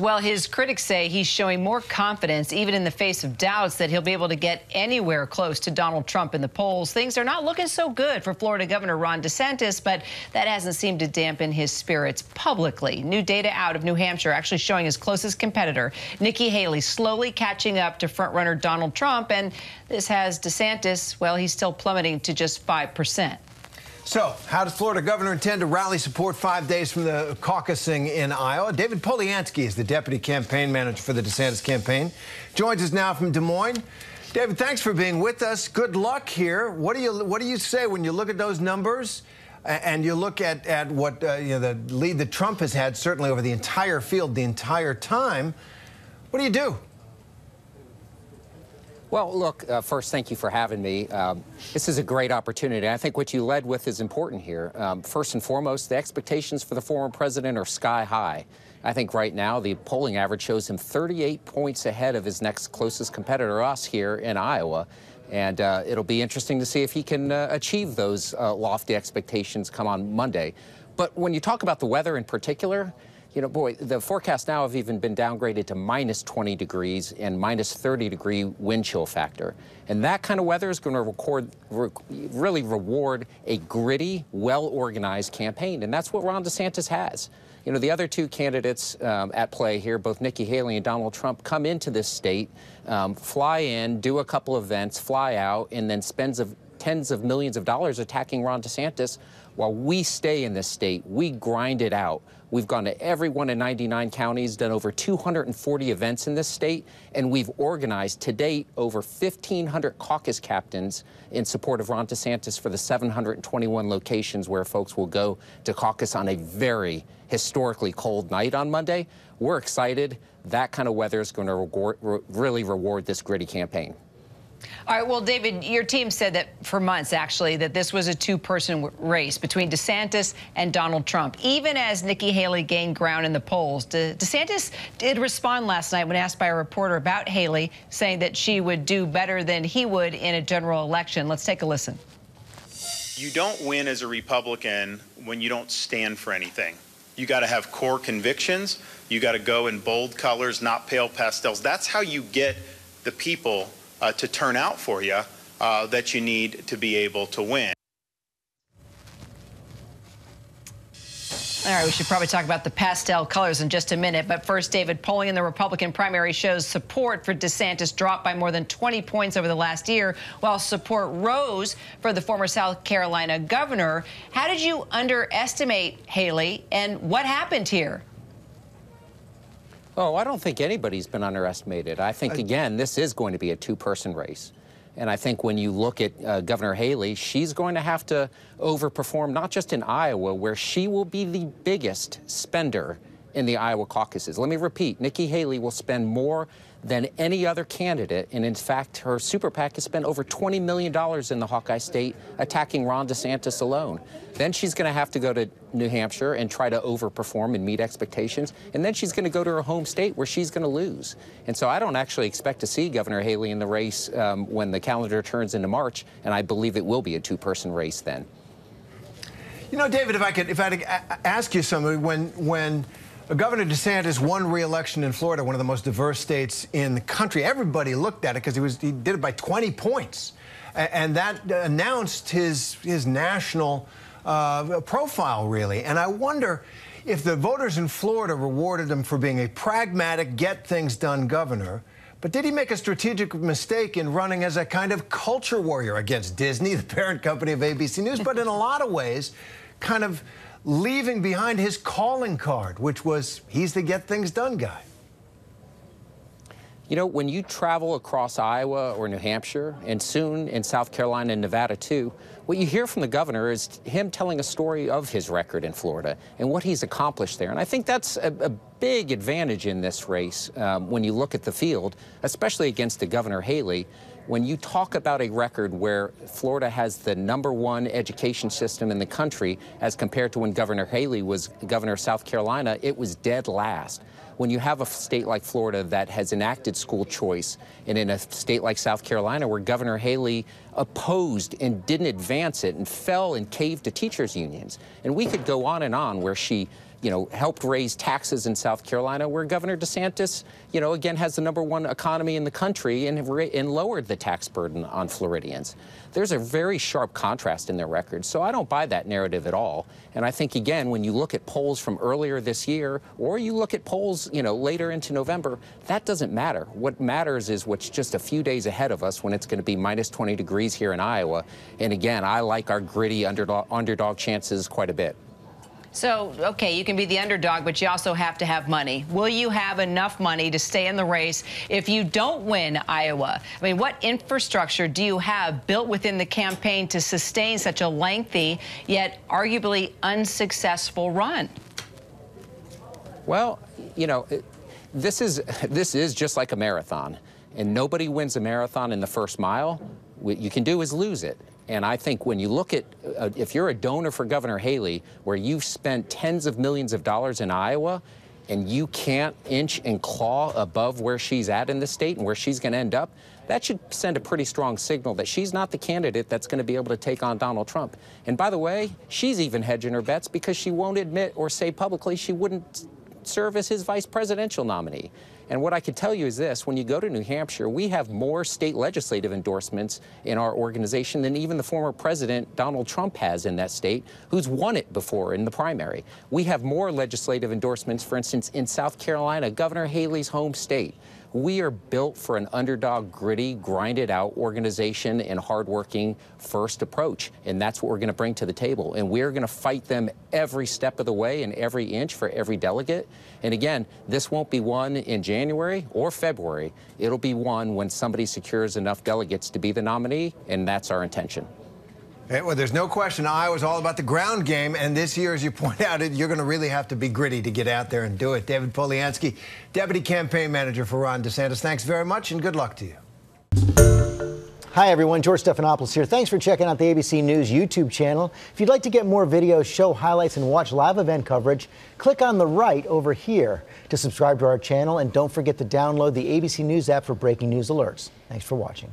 Well, his critics say he's showing more confidence, even in the face of doubts that he'll be able to get anywhere close to Donald Trump in the polls. Things are not looking so good for Florida Governor Ron DeSantis, but that hasn't seemed to dampen his spirits publicly. New data out of New Hampshire actually showing his closest competitor, Nikki Haley, slowly catching up to frontrunner Donald Trump. And this has DeSantis, well, he's still plummeting to just 5%. So, how does Florida governor intend to rally support 5 days from the caucusing in Iowa? David Poliansky is the deputy campaign manager for the DeSantis campaign. Joins us now from Des Moines. David, thanks for being with us. Good luck here. What do you say when you look at those numbers and you look at what the lead that Trump has had, certainly over the entire field, the entire time? What do you do? Well, look, first, thank you for having me. This is a great opportunity. I think what you led with is important here. First and foremost, the expectations for the former president are sky high. I think right now the polling average shows him 38 points ahead of his next closest competitor, us, here in Iowa. And it'll be interesting to see if he can achieve those lofty expectations come on Monday. But when you talk about the weather in particular, you know, boy, the forecasts now have even been downgraded to minus 20 degrees and minus 30-degree wind chill factor. And that kind of weather is going to really reward a gritty, well-organized campaign. And that's what Ron DeSantis has. You know, the other two candidates at play here, both Nikki Haley and Donald Trump, come into this state, fly in, do a couple events, fly out, and then spends tens of millions of dollars attacking Ron DeSantis. While we stay in this state, we grind it out. We've gone to every one in 99 counties, done over 240 events in this state, and we've organized to date over 1,500 caucus captains in support of Ron DeSantis for the 721 locations where folks will go to caucus on a very historically cold night on Monday. We're excited. That kind of weather is going to really reward this gritty campaign. All right, well, David, your team said that for months, actually, that this was a two-person race between DeSantis and Donald Trump, even as Nikki Haley gained ground in the polls. DeSantis did respond last night when asked by a reporter about Haley, saying that she would do better than he would in a general election. Let's take a listen. You don't win as a Republican when you don't stand for anything. You got to have core convictions. You got to go in bold colors, not pale pastels. That's how you get the people to turn out for you that you need to be able to win. All right, we should probably talk about the pastel colors in just a minute. But first, David, polling in the Republican primary shows support for DeSantis dropped by more than 20 points over the last year, while support rose for the former South Carolina governor. How did you underestimate Haley, and what happened here? Oh, I don't think anybody's been underestimated. I think, again, this is going to be a two-person race. And I think when you look at Governor Haley, she's going to have to overperform, not just in Iowa, where she will be the biggest spender in the Iowa caucuses. Let me repeat, Nikki Haley will spend more than any other candidate. And in fact, her super PAC has spent over $20 million in the Hawkeye State attacking Ron DeSantis alone. Then she's going to have to go to New Hampshire and try to overperform and meet expectations. And then she's going to go to her home state where she's going to lose. And so I don't actually expect to see Governor Haley in the race when the calendar turns into March. And I believe it will be a two-person race then. You know, David, if I could ask you something, when Governor DeSantis won re-election in Florida, one of the most diverse states in the country, everybody looked at it because he did it by 20 points. And that announced his national profile, really. And I wonder if the voters in Florida rewarded him for being a pragmatic, get-things-done governor. But did he make a strategic mistake in running as a kind of culture warrior against Disney, the parent company of ABC News, but in a lot of ways kind of leaving behind his calling card, which was he's the get-things-done guy? You know, when you travel across Iowa or New Hampshire, and soon in South Carolina and Nevada, too, what you hear from the governor is him telling a story of his record in Florida and what he's accomplished there. And I think that's a big advantage in this race when you look at the field, especially against the Governor Haley. When you talk about a record where Florida has the #1 education system in the country as compared to when Governor Haley was governor of South Carolina, it was dead last. When you have a state like Florida that has enacted school choice, and in a state like South Carolina where Governor Haley opposed and didn't advance it and fell and caved to teachers' unions. And we could go on and on where she helped raise taxes in South Carolina, where Governor DeSantis, again, has the #1 economy in the country and lowered the tax burden on Floridians. There's a very sharp contrast in their record, so I don't buy that narrative at all. And I think, again, when you look at polls from earlier this year, or you look at polls, later into November, that doesn't matter. What matters is what's just a few days ahead of us when it's going to be minus 20 degrees here in Iowa. And again, I like our gritty underdog chances quite a bit. So, okay, you can be the underdog, but you also have to have money. Will you have enough money to stay in the race if you don't win Iowa? I mean, what infrastructure do you have built within the campaign to sustain such a lengthy yet arguably unsuccessful run? Well, this is just like a marathon, and nobody wins a marathon in the first mile. What you can do is lose it. And I think when you look at, if you're a donor for Governor Haley, where you've spent tens of millions of dollars in Iowa, and you can't inch and claw above where she's at in the state and where she's going to end up, that should send a pretty strong signal that she's not the candidate that's going to be able to take on Donald Trump. And by the way, she's even hedging her bets because she won't admit or say publicly she wouldn't serve as his vice presidential nominee. And what I can tell you is this: when you go to New Hampshire, we have more state legislative endorsements in our organization than even the former president, Donald Trump, has in that state, who's won it before in the primary. We have more legislative endorsements, for instance, in South Carolina, Governor Haley's home state. We are built for an underdog, gritty, grinded-out organization and hardworking first approach, and that's what we're going to bring to the table. And we're going to fight them every step of the way and every inch for every delegate. And again, this won't be won in January or February. It'll be won when somebody secures enough delegates to be the nominee, and that's our intention. Well, there's no question Iowa's all about the ground game, and this year, as you point out, you're going to really have to be gritty to get out there and do it. David Poliansky, Deputy Campaign Manager for Ron DeSantis, thanks very much, and good luck to you. Hi, everyone. George Stephanopoulos here. Thanks for checking out the ABC News YouTube channel. If you'd like to get more videos, show highlights, and watch live event coverage, click on the right over here to subscribe to our channel, and don't forget to download the ABC News app for breaking news alerts. Thanks for watching.